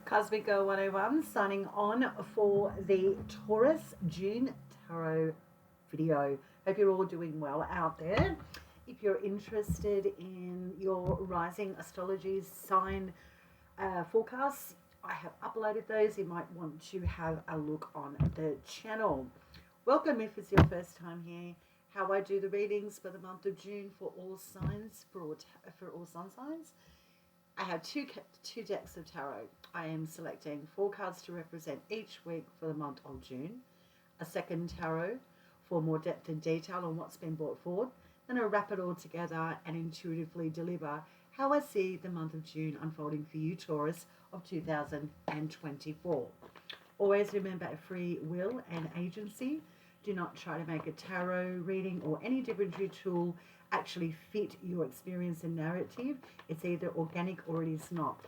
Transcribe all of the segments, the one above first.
Cosmic Girl 101 signing on for the Taurus June Tarot video. Hope you're all doing well out there. If you're interested in your rising astrology sign forecasts, I have uploaded those. You might want to have a look on the channel. Welcome if it's your first time here. How I do the readings for the month of June for all signs, for all sun signs. I have two decks of tarot. I am selecting 4 cards to represent each week for the month of June. A second tarot for more depth and detail on what's been brought forward. Then I wrap it all together and intuitively deliver how I see the month of June unfolding for you, Taurus, of 2024. Always remember free will and agency. Do not try to make a tarot reading or any divinatory tool actually fit your experience and narrative. It's either organic or it is not.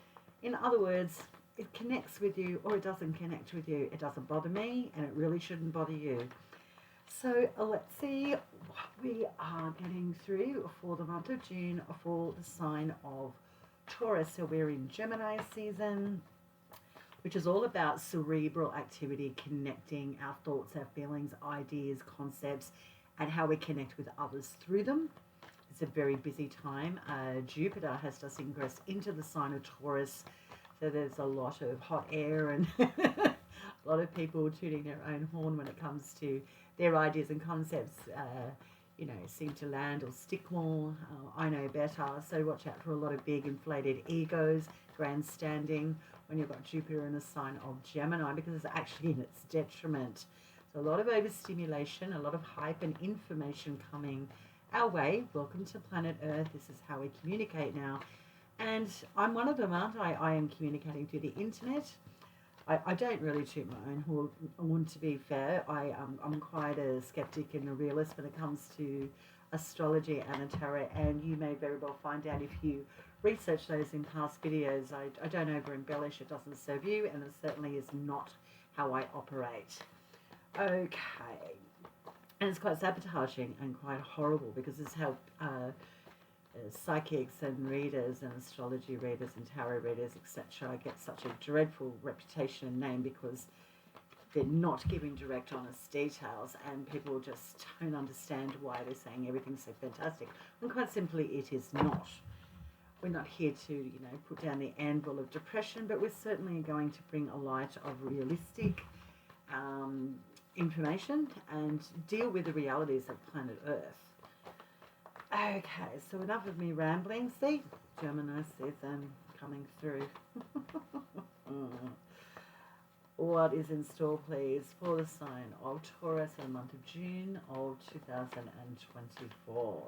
In other words, it connects with you or it doesn't connect with you. It doesn't bother me and it really shouldn't bother you. So let's see what we are getting through for the month of June for the sign of Taurus. So we're in Gemini season, which is all about cerebral activity, connecting our thoughts, our feelings, ideas, concepts, and how we connect with others through them. It's a very busy time. Jupiter has just ingressed into the sign of Taurus, so there's a lot of hot air and a lot of people tooting their own horn when it comes to their ideas and concepts, seem to land or stick more. I know better, so watch out for a lot of big inflated egos, grandstanding when you've got Jupiter in the sign of Gemini, because it's actually in its detriment. So a lot of overstimulation, a lot of hype and information coming our way. Welcome to planet Earth. This is how we communicate now. And I'm one of them, aren't I? I am communicating through the internet. I don't really toot my own horn, to be fair. I'm quite a skeptic and a realist when it comes to astrology and the tarot, and you may very well find out if you research those in past videos. I don't over embellish. It doesn't serve you, and it certainly is not how I operate. Okay. And it's quite sabotaging and quite horrible, because it's how psychics and readers and astrology readers and tarot readers, etc., get such a dreadful reputation and name, because they're not giving direct, honest details, and people just don't understand why they're saying everything's so fantastic. And quite simply, it is not. We're not here to, put down the anvil of depression, but we're certainly going to bring a light of realistic information and deal with the realities of planet Earth. Okay, so enough of me rambling. See, Gemini season coming through. What is in store, please, for the sign of Taurus in the month of June of 2024? Taurus.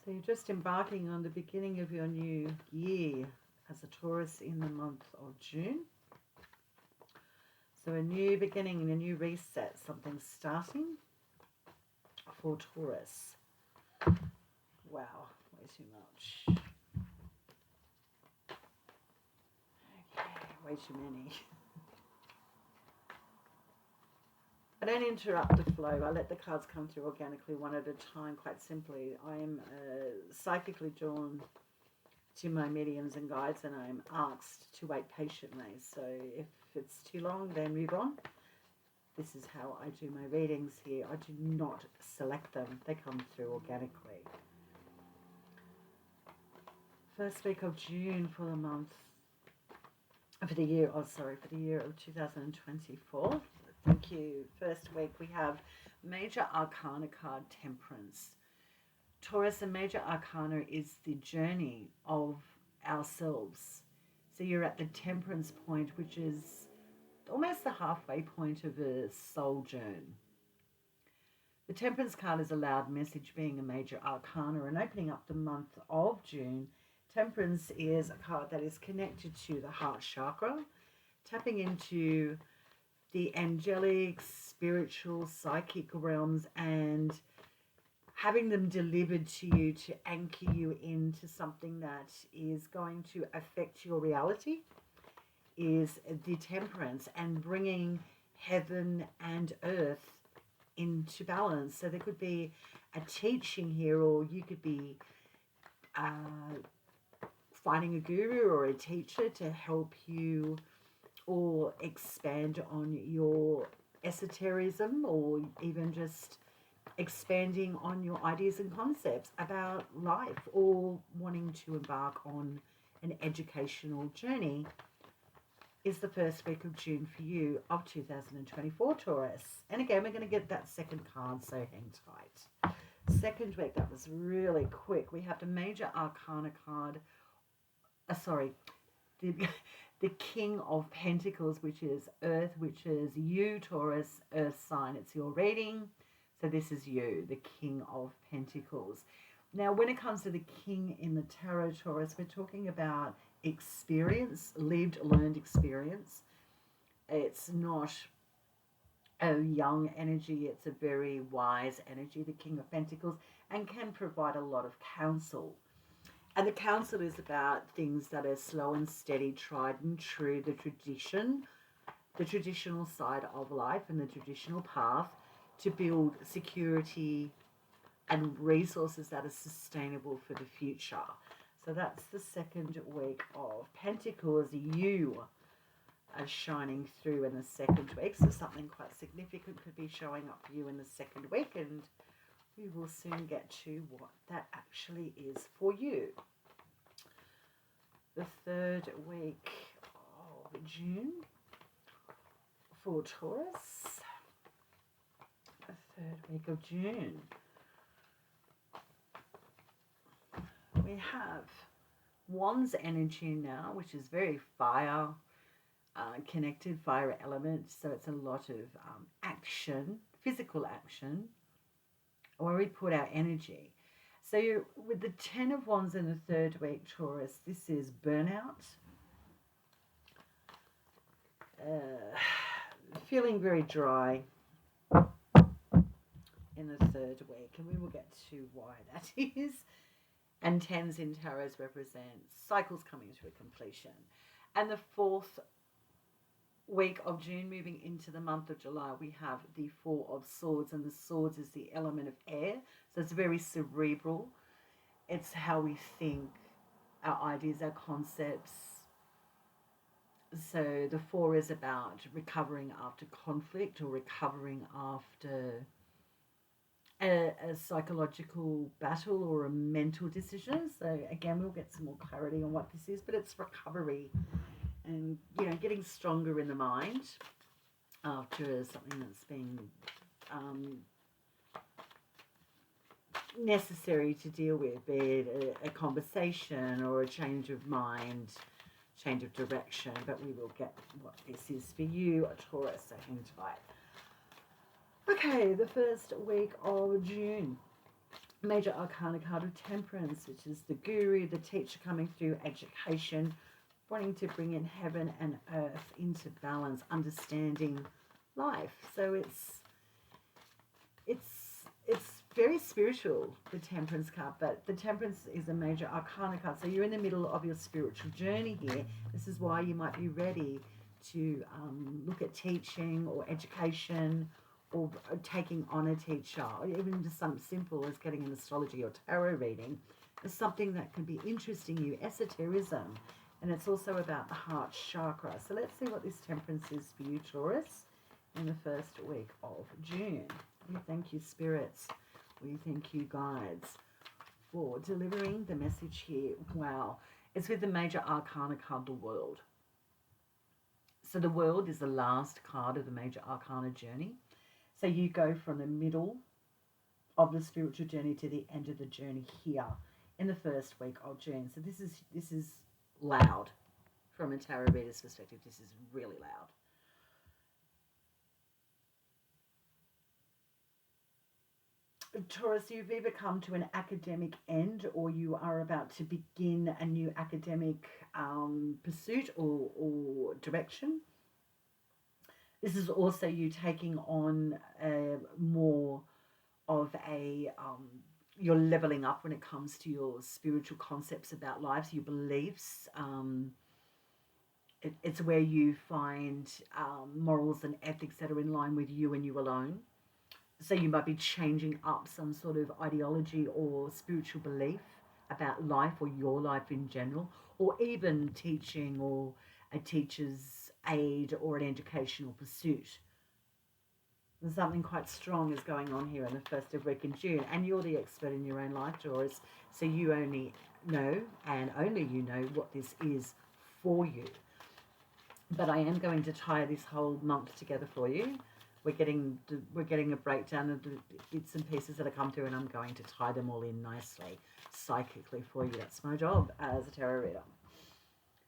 So you're just embarking on the beginning of your new year as a Taurus in the month of June. So a new beginning and a new reset, something starting for Taurus. Wow, way too much. Okay, way too many. I don't interrupt the flow. I let the cards come through organically, one at a time, quite simply. I am psychically drawn to my mediums and guides, and I'm asked to wait patiently. So if it's too long, then move on. This is how I do my readings here. I do not select them. They come through organically. First week of June for the month, for the year of 2024. Thank you. First week we have Major Arcana card, Temperance. Taurus, a Major Arcana is the journey of ourselves. So you're at the temperance point, which is almost the halfway point of a soul journey. The Temperance card is a loud message, being a Major Arcana and opening up the month of June. Temperance is a card that is connected to the heart chakra, tapping into the angelic, spiritual, psychic realms, and having them delivered to you to anchor you into something that is going to affect your reality, is the temperance, and bringing heaven and earth into balance. So there could be a teaching here, or you could be finding a guru or a teacher to help you or expand on your esotericism, or even just expanding on your ideas and concepts about life, or wanting to embark on an educational journey, is the first week of June for you of 2024, Taurus. And again, we're going to get that second card, so hang tight. Second week, that was really quick. We have the Major Arcana card. The, the King of Pentacles, which is Earth, which is you, Taurus, Earth sign. It's your reading. So this is you, the King of Pentacles. Now, when it comes to the King in the Tarot, Taurus, we're talking about experience, lived, learned experience. It's not a young energy. It's a very wise energy, the King of Pentacles, and can provide a lot of counsel. And the counsel is about things that are slow and steady, tried and true, the traditional side of life and the traditional path to build security and resources that are sustainable for the future. So that's the second week of Pentacles. You are shining through in the second week. So something quite significant could be showing up for you in the second week, and we will soon get to what that actually is for you. The third week of June for Taurus. The third week of June. We have Wands energy now, which is very fire connected, fire element. So it's a lot of action, physical action, where we put our energy. So you're, with the 10 of Wands in the third week, Taurus, this is burnout. Feeling very dry in the third week, and we will get to why that is. And 10s in Taurus represent cycles coming to a completion. And the fourth week of June, moving into the month of July, we have the Four of Swords, and the Swords is the element of air, so it's very cerebral. It's how we think, our ideas, our concepts. So the Four is about recovering after conflict, or recovering after a psychological battle or a mental decision. So again, we'll get some more clarity on what this is, but it's recovery and, you know, getting stronger in the mind after something that's been necessary to deal with, be it a conversation or a change of mind, change of direction. But we will get what this is for you, Taurus, so hang tight. Okay, the first week of June. Major Arcana card of Temperance, which is the guru, the teacher coming through education, wanting to bring in heaven and earth into balance, understanding life. So it's very spiritual, the Temperance card, but the Temperance is a major Arcana card. So you're in the middle of your spiritual journey here. This is why you might be ready to look at teaching or education, or taking on a teacher, or even just something simple as getting an astrology or tarot reading, is something that can be interesting you, esotericism. And it's also about the heart chakra. So let's see what this Temperance is for you, Taurus, in the first week of June. We thank you, spirits. We thank you, guides, for delivering the message here. Wow. It's with the major Arcana card, the World. So the World is the last card of the major Arcana journey. So you go from the middle of the spiritual journey to the end of the journey here in the first week of June. So this is loud from a tarot reader's perspective. This is really loud. Taurus, you've either come to an academic end, or you are about to begin a new academic pursuit or direction. This is also you taking on more of a, you're leveling up when it comes to your spiritual concepts about life, your beliefs. It's where you find morals and ethics that are in line with you and you alone. So you might be changing up some sort of ideology or spiritual belief about life or your life in general, or even teaching or a teacher's aid or an educational pursuit. And something quite strong is going on here in the first of week in June, and you're the expert in your own life, Taurus. So you only know, and only you know, what this is for you. But I am going to tie this whole month together for you. We're getting a breakdown of the bits and pieces that have come through, and I'm going to tie them all in nicely, psychically for you. That's my job as a tarot reader.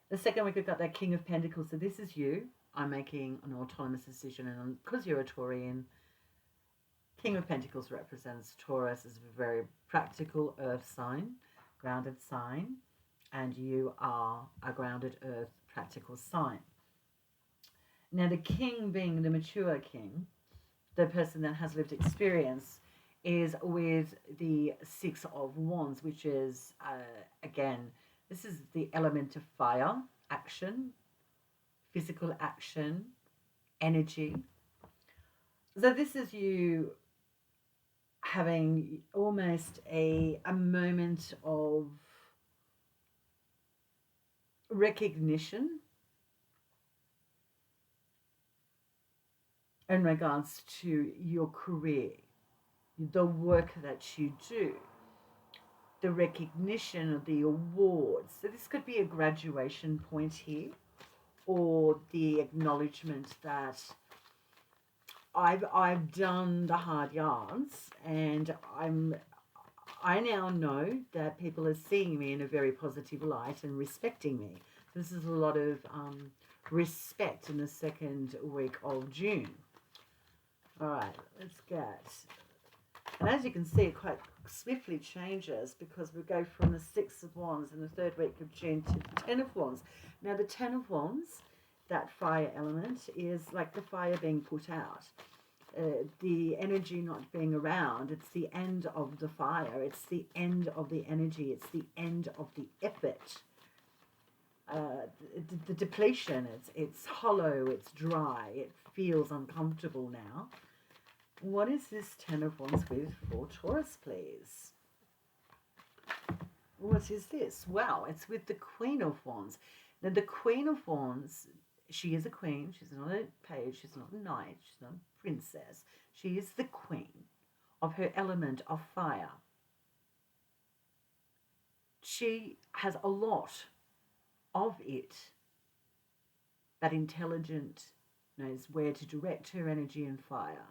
The second week, we've got that King of Pentacles. So this is you. I'm making an autonomous decision, and because you're a Taurian, King of Pentacles represents Taurus as a very practical earth sign, grounded sign, and you are a grounded earth practical sign. Now, the king being the mature king, the person that has lived experience, is with the Six of Wands, which is, again, this is the element of fire, action, physical action, energy. So this is you having almost a moment of recognition in regards to your career, the work that you do, the recognition of the awards. So this could be a graduation point here, or the acknowledgement that I've done the hard yards, and I now know that people are seeing me in a very positive light and respecting me. So this is a lot of respect in the second week of June. All right, let's get, and as you can see, it quite swiftly changes, because we go from the Six of Wands in the third week of June to the Ten of Wands. Now the Ten of Wands, that fire element, is like the fire being put out. The energy not being around, it's the end of the fire, it's the end of the energy, it's the end of the effort. The depletion, it's hollow, it's dry, it feels uncomfortable now. What is this Ten of Wands with for Taurus, please? What is this? Wow, it's with the Queen of Wands. Now, the Queen of Wands, she is a queen. She's not a page. She's not a knight. She's not a princess. She is the queen of her element of fire. She has a lot of it, but intelligent, knows where to direct her energy and fire.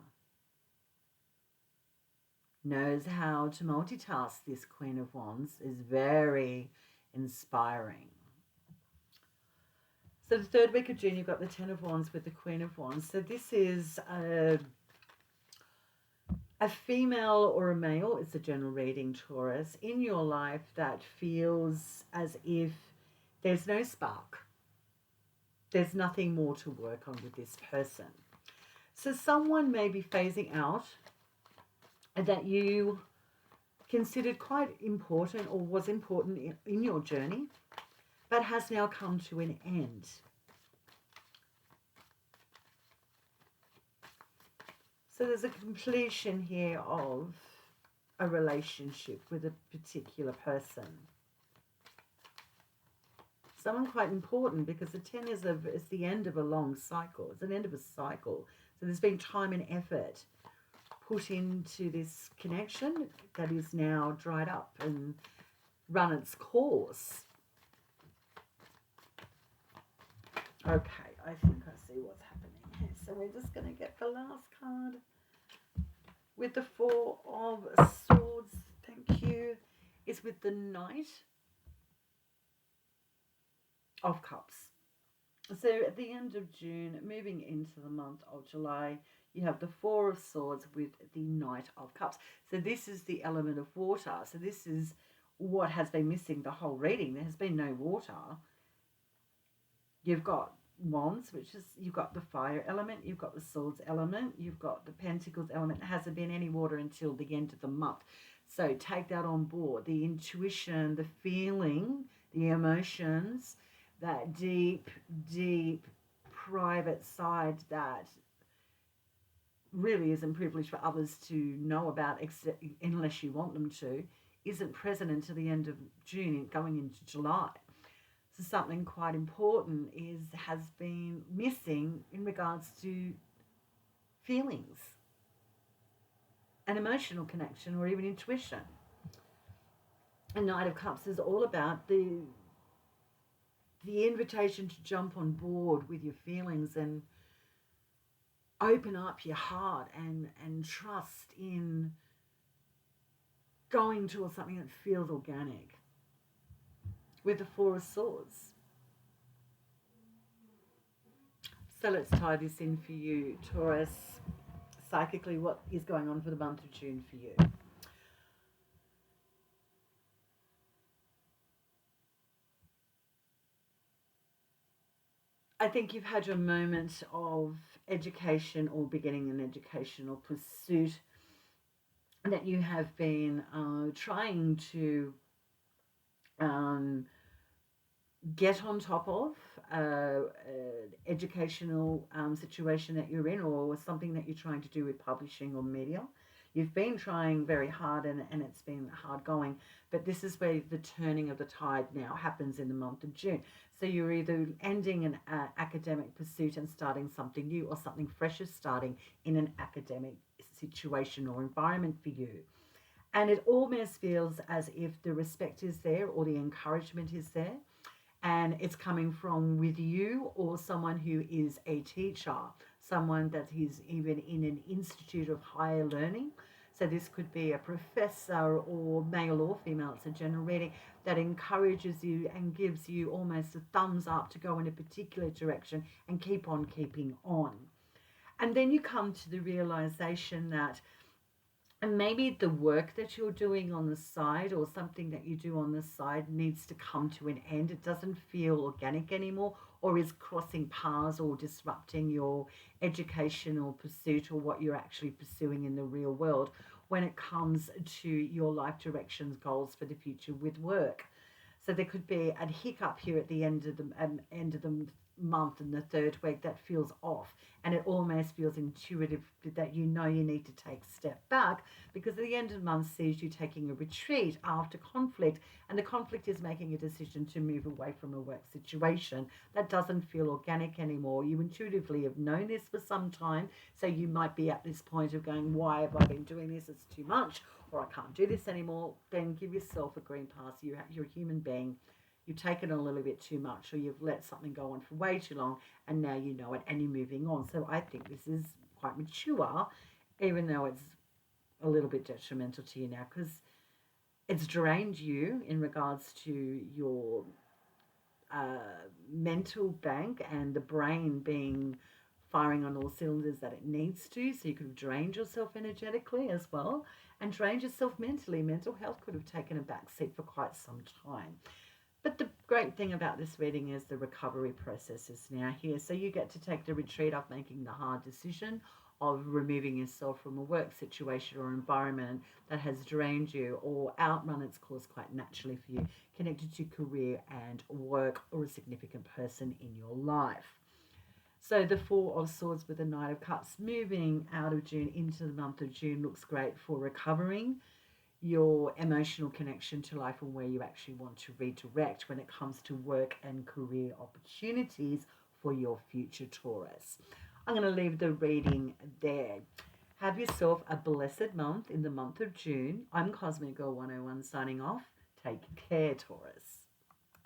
Knows how to multitask. This Queen of Wands is very inspiring. So the third week of June, you've got the Ten of Wands with the Queen of Wands. So this is a female or a male, it's a general reading, Taurus, in your life that feels as if there's no spark. There's nothing more to work on with this person. So someone may be phasing out that you considered quite important, or was important in your journey, but has now come to an end. So there's a completion here of a relationship with a particular person. Someone quite important, because the 10 is the end of a long cycle. It's an end of a cycle. So there's been time and effort put into this connection that is now dried up and run its course. Okay, I think I see what's happening here. So we're just going to get the last card with the Four of Swords. Thank you. Is with the Knight of Cups. So at the end of June, moving into the month of July, you have the Four of Swords with the Knight of Cups. So this is the element of water. So this is what has been missing the whole reading. There has been no water. You've got Wands, which is, you've got the fire element, you've got the swords element, you've got the pentacles element. There hasn't been any water until the end of the month. So take that on board. The intuition, the feeling, the emotions, that deep, deep, private side that really isn't privileged for others to know about, except unless you want them to, isn't present until the end of June, going into July. So something quite important has been missing in regards to feelings and emotional connection, or even intuition. And Knight of Cups is all about the invitation to jump on board with your feelings and open up your heart and trust in going towards something that feels organic. With the Four of Swords. So let's tie this in for you, Taurus. Psychically, what is going on for the month of June for you? I think you've had your moment of education or beginning an educational pursuit that you have been trying to um, get on top of educational situation that you're in, or something that you're trying to do with publishing or media. You've been trying very hard, and it's been hard going, but this is where the turning of the tide now happens in the month of June. So you're either ending an academic pursuit and starting something new, or something fresh is starting in an academic situation or environment for you. And it almost feels as if the respect is there, or the encouragement is there, and it's coming from with you or someone who is a teacher, someone that is even in an institute of higher learning. So this could be a professor, or male or female, it's a general reading, that encourages you and gives you almost a thumbs up to go in a particular direction and keep on keeping on. And then you come to the realization that, and maybe the work that you're doing on the side, or something that you do on the side, needs to come to an end. It doesn't feel organic anymore, or is crossing paths or disrupting your educational pursuit, or what you're actually pursuing in the real world when it comes to your life directions, goals for the future with work. So there could be a hiccup here at the end of the month, and the third week, that feels off, and it almost feels intuitive that you know you need to take a step back, because at the end of the month sees you taking a retreat after conflict, and the conflict is making a decision to move away from a work situation that doesn't feel organic anymore. You intuitively have known this for some time, so you might be at this point of going, why have I been doing this? It's too much, or I can't do this anymore. Then give yourself a green pass. You're a human being. You've taken a little bit too much, or you've let something go on for way too long, and now you know it and you're moving on. So I think this is quite mature, even though it's a little bit detrimental to you now, because it's drained you in regards to your mental bank, and the brain being firing on all cylinders that it needs to. So you could have drained yourself energetically as well, and drained yourself mentally. Mental health could have taken a back seat for quite some time. But the great thing about this reading is the recovery process is now here. So you get to take the retreat of making the hard decision of removing yourself from a work situation or environment that has drained you, or outrun its course quite naturally for you, connected to career and work, or a significant person in your life. So the Four of Swords with the Knight of Cups moving out of June into the month of June looks great for recovering your emotional connection to life, and where you actually want to redirect when it comes to work and career opportunities for your future, Taurus. I'm going to leave the reading there. Have yourself a blessed month in the month of June. I'm Cosmic Girl 101 signing off. Take care, Taurus.